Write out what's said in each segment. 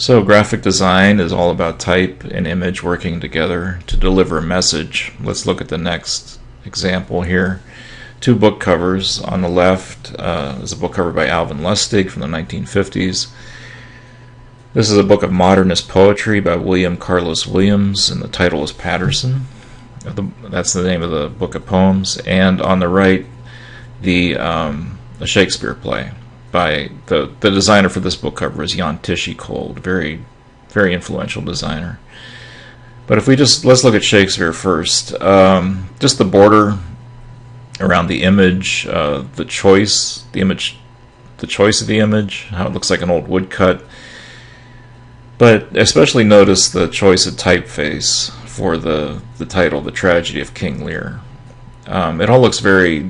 So graphic design is all about type and image working together to deliver a message. Let's look at the next example here. Two book covers. On the left is a book cover by Alvin Lustig from the 1950s. This is a book of modernist poetry by William Carlos Williams, and the title is Patterson. That's the name of the book of poems. And on the right, the Shakespeare play by the designer for this book cover is Jan Tishy-Kold, very influential designer. But if we let's look at Shakespeare first. Just the border around the image, the choice of the image, how it looks like an old woodcut. But especially notice the choice of typeface for the title, The Tragedy of King Lear. It all looks very,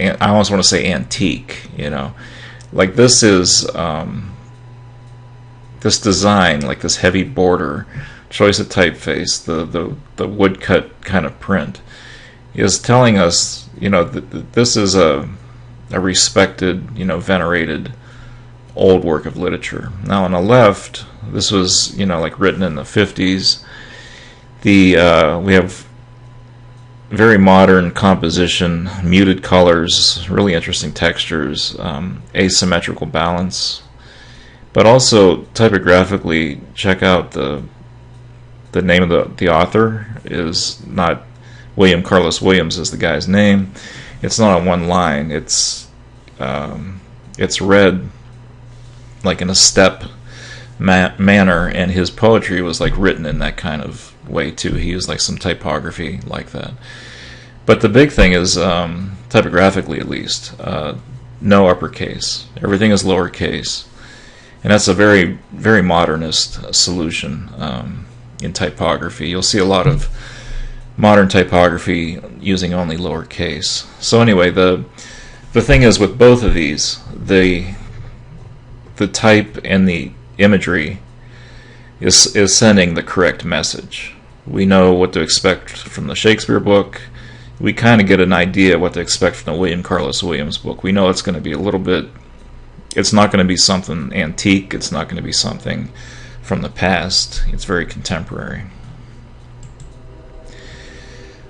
I almost want to say antique, like this is this design, like this heavy border, choice of typeface, the woodcut kind of print, is telling us, that this is a respected, venerated old work of literature. Now on the left, this was, like written in the 50s. We have very modern composition, muted colors, really interesting textures, asymmetrical balance. But also typographically, check out the name of the author is not William Carlos Williams is the guy's name. It's not on one line. It's read like in a step manner, and his poetry was like written in that kind of way too. He used like some typography like that. But the big thing is, typographically at least, no uppercase. Everything is lowercase, and that's a very modernist solution in typography. You'll see a lot of modern typography using only lowercase. So anyway, the thing is with both of these, the type and the imagery is sending the correct message. We know what to expect from the Shakespeare book. We kind of get an idea what to expect from the William Carlos Williams book. We know it's going to be a little bit, it's not going to be something antique, it's not going to be something from the past, it's very contemporary.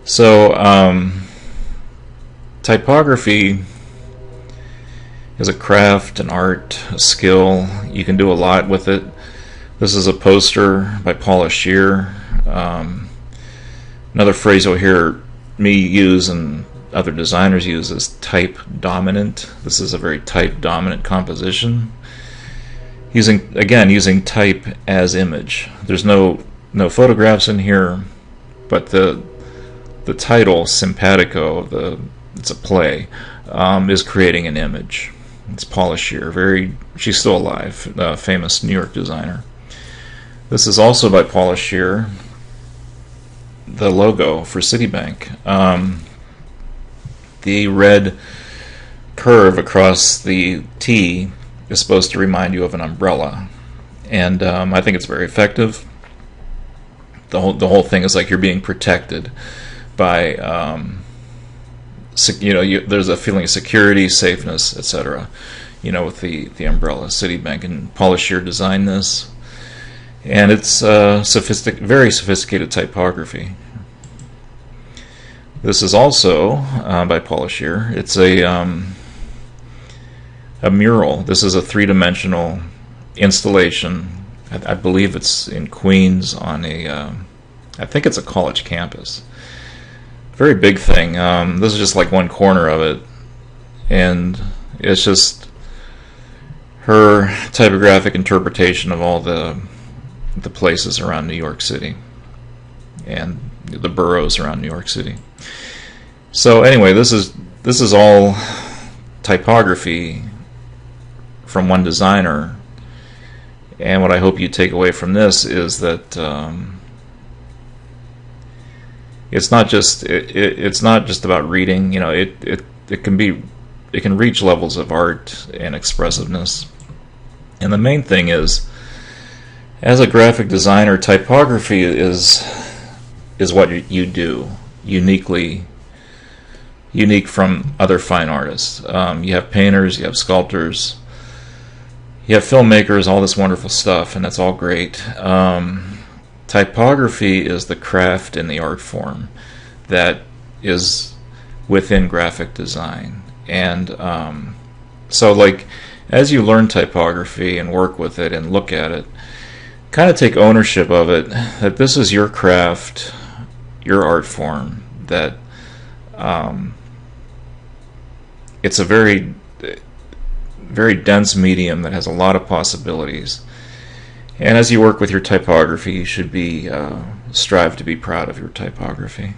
So typography is a craft, an art, a skill. You can do a lot with it. This is a poster by Paula Scheer. Another phrase you'll hear me use and other designers use is type dominant. This is a very type dominant composition. Using type as image. There's no photographs in here, but the title Simpatico, it's a play, is creating an image. It's Paula Scheer, she's still alive, famous New York designer. This is also by Paula Scheer, the logo for Citibank. The red curve across the T is supposed to remind you of an umbrella, and I think it's very effective. The whole thing is like you're being protected by, there's a feeling of security, safeness, etc. With the umbrella. Citibank and Paula Scheer designed this. And it's very sophisticated typography. This is also by Paula Scheer. It's a mural. This is a three-dimensional installation. I believe it's in Queens on I think it's a college campus. Very big thing. This is just like one corner of it, and it's just her typographic interpretation of all the places around New York City and the boroughs around New York City. So anyway, this is all typography from one designer, and what I hope you take away from this is that it's not just about reading. It can reach levels of art and expressiveness, and the main thing is, as a graphic designer, typography is what you do unique from other fine artists. You have painters, you have sculptors, You have filmmakers, all this wonderful stuff, and that's all great. Typography is the craft and the art form that is within graphic design. And so, like, as you learn typography and work with it and look at it, kind of take ownership of it, that this is your craft, your art form, that it's a very, very dense medium that has a lot of possibilities. And as you work with your typography, you should be strive to be proud of your typography.